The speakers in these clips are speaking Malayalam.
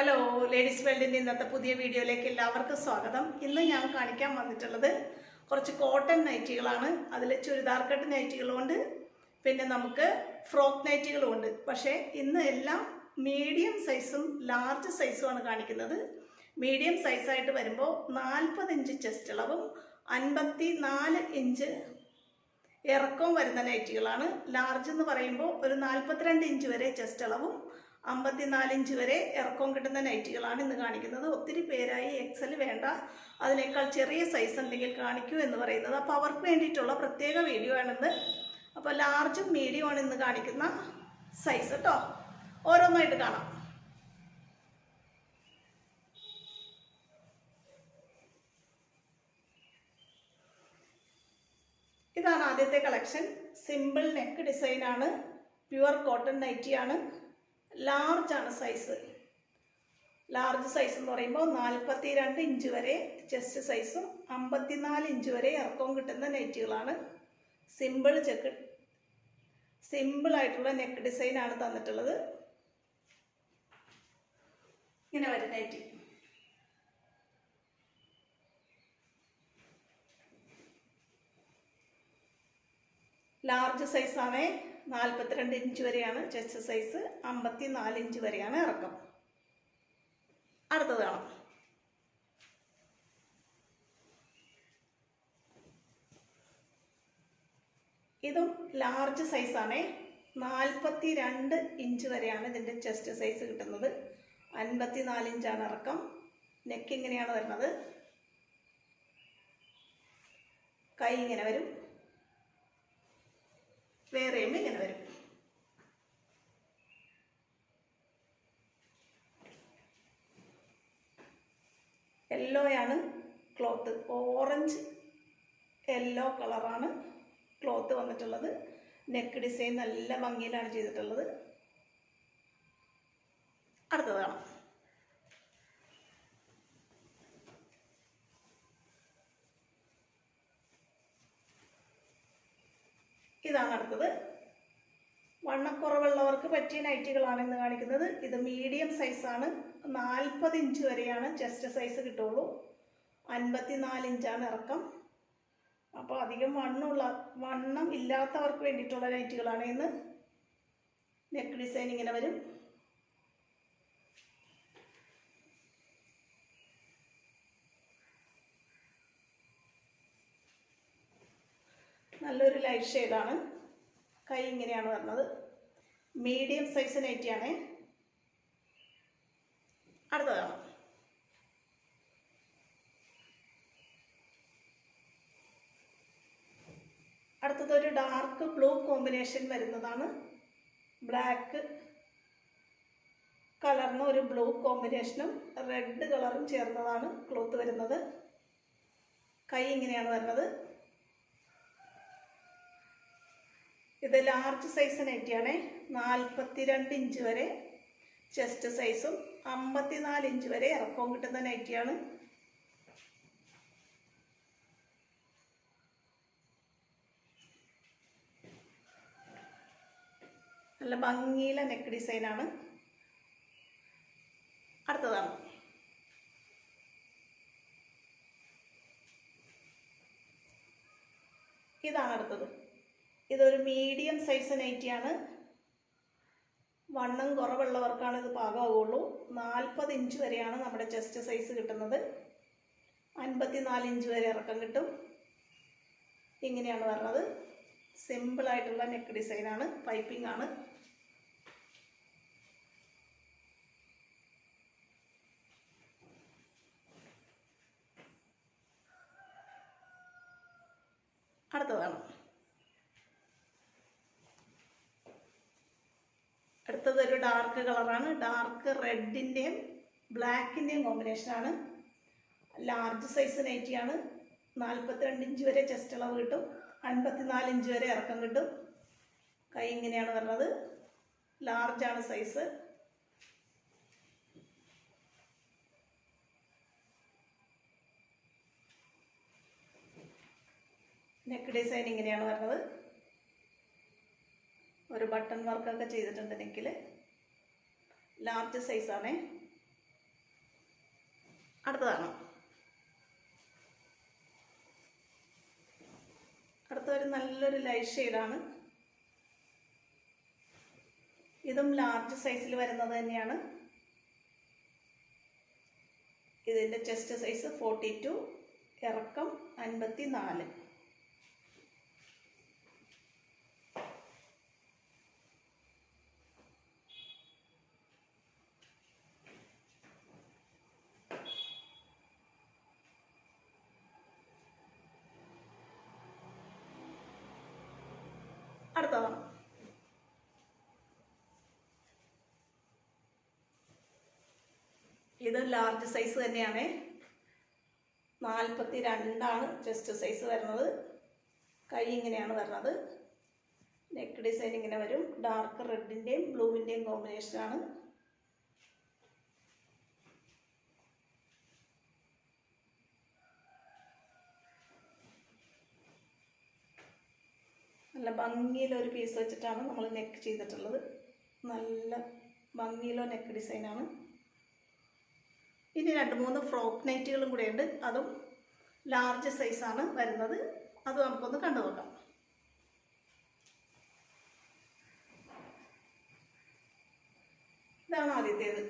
ഹലോ ലേഡീസ് വേൾഡിൻ്റെ ഇന്നത്തെ പുതിയ വീഡിയോയിലേക്ക് എല്ലാവർക്കും സ്വാഗതം. ഇന്ന് ഞാൻ കാണിക്കാൻ വന്നിട്ടുള്ളത് കുറച്ച് കോട്ടൺ നൈറ്റികളാണ്. അതിൽ ചുരിദാർ കട്ട് നൈറ്റികളുമുണ്ട്, പിന്നെ നമുക്ക് ഫ്രോക്ക് നൈറ്റികളുമുണ്ട്. പക്ഷേ ഇന്ന് എല്ലാം മീഡിയം സൈസും ലാർജ് സൈസുമാണ് കാണിക്കുന്നത്. മീഡിയം സൈസായിട്ട് വരുമ്പോൾ 40 ഇഞ്ച് ചെസ്റ്റ് അളവും 54 ഇഞ്ച് ഇറക്കവും വരുന്ന നൈറ്റികളാണ്. ലാർജ് എന്ന് പറയുമ്പോൾ ഒരു 42 ഇഞ്ച് വരെ ചെസ്റ്റ് അളവും 54 ഇഞ്ച് വരെ ഇറക്കവും കിട്ടുന്ന നൈറ്റികളാണ് ഇന്ന് കാണിക്കുന്നത്. ഒത്തിരി പേരായി എക്സൽ വേണ്ട, അതിനേക്കാൾ ചെറിയ സൈസ് ഉണ്ടെങ്കിൽ കാണിക്കൂ എന്ന് പറയുന്നത്. അപ്പോൾ അവർക്ക് വേണ്ടിയിട്ടുള്ള പ്രത്യേക വീഡിയോ ആണിന്ന്. അപ്പോൾ ലാർജും മീഡിയമാണ് ഇന്ന് കാണിക്കുന്ന സൈസ് കേട്ടോ. ഓരോന്നായിട്ട് കാണാം. ഇതാണ് ആദ്യത്തെ കളക്ഷൻ. സിമ്പിൾ നെക്ക് ഡിസൈനാണ്, പ്യുവർ കോട്ടൺ നൈറ്റിയാണ്. ലാർജ് ആണ് സൈസ്. ലാർജ് സൈസ് എന്ന് പറയുമ്പോൾ 42 ഇഞ്ച് വരെ ചെസ്റ്റ് സൈസും 54 ഇഞ്ച് വരെ ഇറക്കവും കിട്ടുന്ന നൈറ്റികളാണ്. സിമ്പിളായിട്ടുള്ള നെക്ക് ഡിസൈനാണ് തന്നിട്ടുള്ളത്. ഇങ്ങനെ വരും നൈറ്റി. ലാർജ് സൈസാണ്, 42 ഇഞ്ച് വരെയാണ് ചെസ്റ്റ് സൈസ്, 54 ഇഞ്ച് വരെയാണ് ഇറക്കം. അടുത്തത് കാണാം. ഇതും ലാർജ് സൈസാണ്, 42 ഇഞ്ച് വരെയാണ് ഇതിൻ്റെ ചെസ്റ്റ് സൈസ് കിട്ടുന്നത്, 54 ഇഞ്ചാണ് ഇറക്കം. നെക്ക് ഇങ്ങനെയാണ് വരുന്നത്. കൈ ഇങ്ങനെ വരും, വേറെയും ഇങ്ങനെ വരും. യെല്ലോയാണ് ക്ലോത്ത്, ഓറഞ്ച് യെല്ലോ കളറാണ് ക്ലോത്ത് വന്നിട്ടുള്ളത്. നെക്ക് ഡിസൈൻ നല്ല ഭംഗിയിലാണ് ചെയ്തിട്ടുള്ളത്. അടുത്തത് കാണാം. ഇതാണ് അടുത്തത്. വണ്ണക്കുറവുള്ളവർക്ക് പറ്റിയ നൈറ്റികളാണ് ഇന്ന് കാണിക്കുന്നത്. ഇത് മീഡിയം സൈസാണ്, 40 ഇഞ്ച് വരെയാണ് ചെസ്റ്റ് സൈസ് കിട്ടുള്ളൂ, 54 ഇഞ്ചാണ് ഇറക്കം. അപ്പോൾ അധികം വണ്ണം ഇല്ലാത്തവർക്ക് വേണ്ടിയിട്ടുള്ള നൈറ്റികളാണ് ഇന്ന്. നെക്ക് ഡിസൈൻ ഇങ്ങനെ വരും. നല്ലൊരു ലൈറ്റ് ഷെയ്ഡാണ്. കൈ ഇങ്ങനെയാണ് വരുന്നത്. മീഡിയം സൈസ് നൈറ്റിയാണ്. അടുത്തതാണ്. അടുത്തതൊരു ഡാർക്ക് ബ്ലൂ കോമ്പിനേഷൻ വരുന്നതാണ്. ബ്ലാക്ക് കളറിന് ഒരു ബ്ലൂ കോമ്പിനേഷനും റെഡ് കളറും ചേർന്നതാണ് ക്ലോത്ത് വരുന്നത്. കൈ ഇങ്ങനെയാണ് വരുന്നത്. ഇത് ലാർജ് സൈസ് നൈറ്റിയാണ്, 42 ഇഞ്ച് വരെ ചെസ്റ്റ് സൈസും 54 ഇഞ്ച് വരെ ഇറക്കവും കിട്ടുന്ന നൈറ്റിയാണ്. നല്ല ഭംഗിയിലെ നെക്ക് ഡിസൈനാണ്. അടുത്തതാണ്. ഇതാണ് അടുത്തത്. ഇതൊരു മീഡിയം സൈസ് നൈറ്റിയാണ്. വണ്ണം കുറവുള്ളവർക്കാണ് ഇത് പാകമാവുള്ളൂ. 40 ഇഞ്ച് വരെയാണ് നമ്മുടെ ചെസ്റ്റ് സൈസ് കിട്ടുന്നത്, 54 ഇഞ്ച് വരെ ഇറക്കം കിട്ടും. ഇങ്ങനെയാണ് വരുന്നത്. സിമ്പിളായിട്ടുള്ള നെക്ക് ഡിസൈനാണ്, പൈപ്പിംഗ് ആണ്. അടുത്തതാണ്. അടുത്തതൊരു ഡാർക്ക് കളറാണ്. ഡാർക്ക് റെഡിൻ്റെയും ബ്ലാക്കിൻ്റെയും കോമ്പിനേഷനാണ്. ലാർജ് സൈസ് നൈറ്റിയാണ്, 42 ഇഞ്ച് വരെ ചെസ്റ്റ് അളവ് കിട്ടും, 54 ഇഞ്ച് വരെ ഇറക്കം കിട്ടും. കൈ ഇങ്ങനെയാണ് വരുന്നത്. ലാർജാണ് സൈസ്. നെക്ക് ഡിസൈൻ ഇങ്ങനെയാണ് വരുന്നത്. ഒരു ബട്ടൺ വർക്കൊക്കെ ചെയ്തിട്ടുണ്ട് നെക്കിൽ. ലാർജ് സൈസാണേ. അടുത്തതാണ് അടുത്തൊരു നല്ലൊരു ലൈറ്റ് ഷെയ്ഡാണ്. ഇതും ലാർജ് സൈസിൽ വരുന്നത് തന്നെയാണ്. ഇതിൻ്റെ ചെസ്റ്റ് സൈസ് 42, ഇറക്കം 54. അടുത്തതാണ് ഇത് ലാർജ് സൈസ് തന്നെയാണ്. 42 ചെസ്റ്റ് സൈസ് വരുന്നത്. കൈ ഇങ്ങനെയാണ് വരുന്നത്. നെക്ക് ഡിസൈൻ ഇങ്ങനെ വരും. ഡാർക്ക് റെഡിൻ്റെയും ബ്ലൂവിൻ്റെയും കോമ്പിനേഷനാണ്. നല്ല ഭംഗിയിലൊരു പീസ് വെച്ചിട്ടാണ് നമ്മൾ നെക്ക് ചെയ്തിട്ടുള്ളത്. നല്ല ഭംഗിയിലോ നെക്ക് ഡിസൈനാണ്. ഇനി 2-3 ഫ്രോക്ക് നൈറ്റുകളും കൂടെ ഉണ്ട്. അതും ലാർജ് സൈസാണ് വരുന്നത്. അത് നമുക്കൊന്ന് കണ്ടു നോക്കാം. ഇതാണ് ആദ്യത്തേത്.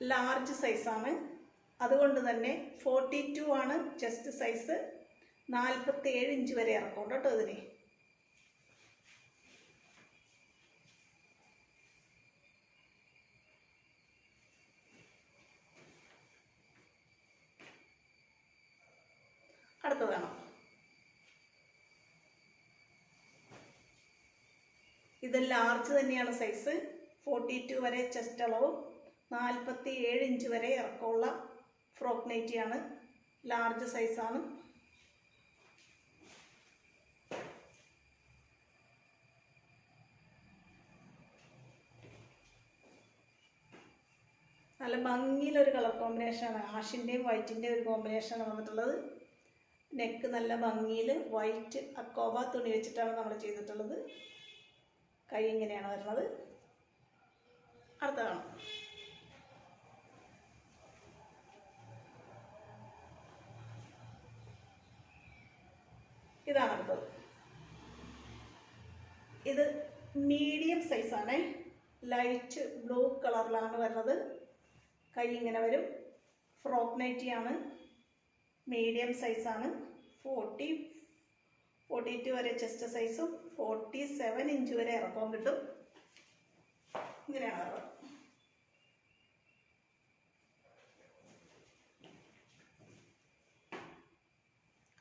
ലാർജ് സൈസാണ്. അതുകൊണ്ട് തന്നെ 42 ചെസ്റ്റ് സൈസ്. 47 ഇഞ്ച് വരെ ഇറക്കും കേട്ടോ ഇതിന്. അടുത്തതാണ് ഇത് ലാർജ് തന്നെയാണ് സൈസ്. 42 വരെ ചെസ്റ്റ് അളവും 47 ഇഞ്ച് വരെ ഇറക്കമുള്ള ഫ്രോക്ക് നൈറ്റിയാണ്. ലാർജ് സൈസാണ്. നല്ല ഭംഗിയിലൊരു കളർ കോമ്പിനേഷനാണ്. ആഷിൻ്റെയും വൈറ്റിൻ്റെയും ഒരു കോമ്പിനേഷനാണ് വന്നിട്ടുള്ളത്. നെക്ക് നല്ല ഭംഗിയിൽ വൈറ്റ് അക്കോബ തുണി വെച്ചിട്ടാണ് നമ്മൾ ചെയ്തിട്ടുള്ളത്. കൈ ഇങ്ങനെയാണ് വരുന്നത്. അടുത്തതാണ് ഇതാണ് അടുത്തത്. ഇത് മീഡിയം സൈസാണ്. ലൈറ്റ് ബ്ലൂ കളറിലാണ് വരുന്നത്. കൈ ഇങ്ങനെ വരും. ഫ്രോക്ക് നൈറ്റിയാണ്. മീഡിയം സൈസാണ്. 42 വരെ ചെസ്റ്റ് സൈസും 47 ഇഞ്ച് വരെ ഇറക്കവും കിട്ടും. ഇങ്ങനെയാണ് വരുന്നത്.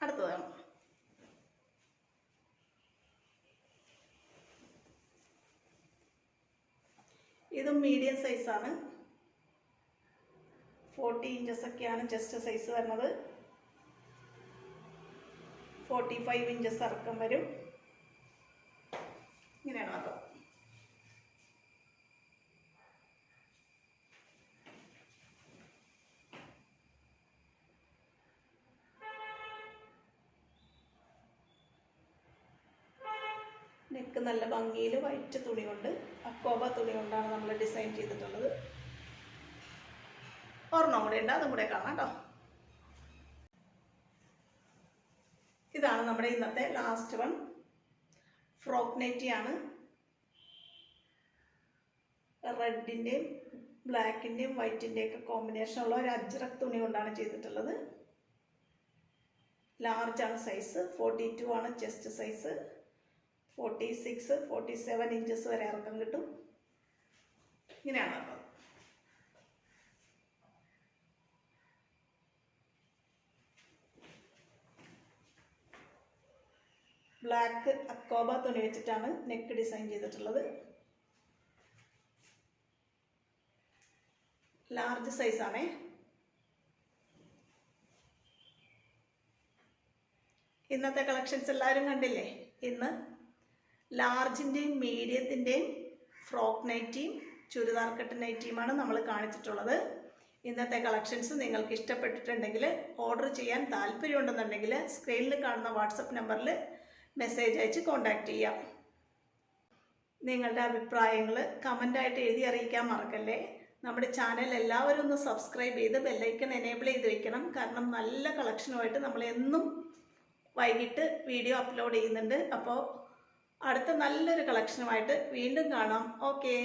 അടുത്തതാണ് ഇതും മീഡിയം സൈസാണ്. 40 ഇഞ്ചസ് ഒക്കെയാണ് ചെസ്റ്റ് സൈസ് വരുന്നത്. 45 ഇഞ്ചസ് ഇറക്കം വരും. ഇങ്ങനെയാണ് അത്. നെക്ക് നല്ല ഭംഗിയിൽ വൈറ്റ് തുണി കൊണ്ട് അക്കോബ തുണി കൊണ്ടാണ് നമ്മൾ ഡിസൈൻ ചെയ്തിട്ടുള്ളത്. ഒരെണ്ണം കൂടെ ഉണ്ട്, അതും കൂടെ കാണാം കേട്ടോ. ഇതാണ് നമ്മുടെ ഇന്നത്തെ ലാസ്റ്റ് വൺ. ഫ്രോക്ക് നൈറ്റിയാണ്. റെഡിൻ്റെയും ബ്ലാക്കിൻ്റെയും വൈറ്റിൻ്റെയും ഒക്കെ കോമ്പിനേഷനുള്ള ഒരു അജ്രക് തുണി കൊണ്ടാണ് ചെയ്തിട്ടുള്ളത്. ലാർജാണ് സൈസ്. 42 chest size. 46, 47 ഇഞ്ചസ് വരെ ഇറക്കം കിട്ടും. ഇങ്ങനെയാണ് ഉള്ളത്. ബ്ലാക്ക് അക്കോബ തുണി വെച്ചിട്ടാണ് നെക്ക് ഡിസൈൻ ചെയ്തിട്ടുള്ളത്. ലാർജ് സൈസാണേ. ഇന്നത്തെ കളക്ഷൻസ് എല്ലാവരും കണ്ടില്ലേ? ഇന്ന് ലാർജിൻ്റെയും മീഡിയത്തിൻ്റെയും ഫ്രോക്ക് നൈറ്റിയും ചുരിദാർ കട്ട് നൈറ്റിയുമാണ് നമ്മൾ കാണിച്ചിട്ടുള്ളത്. ഇന്നത്തെ കളക്ഷൻസ് നിങ്ങൾക്ക് ഇഷ്ടപ്പെട്ടിട്ടുണ്ടെങ്കിൽ ഓർഡർ ചെയ്യാൻ താല്പര്യമുണ്ടെന്നുണ്ടെങ്കിൽ സ്ക്രീനിൽ കാണുന്ന വാട്സപ്പ് നമ്പറിൽ മെസ്സേജ് അയച്ച് കോൺടാക്റ്റ് ചെയ്യാം. നിങ്ങളുടെ അഭിപ്രായങ്ങൾ കമൻ്റായിട്ട് എഴുതി അറിയിക്കാൻ മറക്കല്ലേ. നമ്മുടെ ചാനൽ എല്ലാവരും ഒന്ന് സബ്സ്ക്രൈബ് ചെയ്ത് ബെല്ലൈക്കൺ എനേബിൾ ചെയ്ത് വെക്കണം. കാരണം നല്ല കളക്ഷനുമായിട്ട് നമ്മൾ എന്നും വൈകിട്ട് വീഡിയോ അപ്ലോഡ് ചെയ്യുന്നുണ്ട്. അപ്പോൾ അടുത്ത നല്ലൊരു കളക്ഷനുമായിട്ട് വീണ്ടും കാണാം. ഓക്കേ.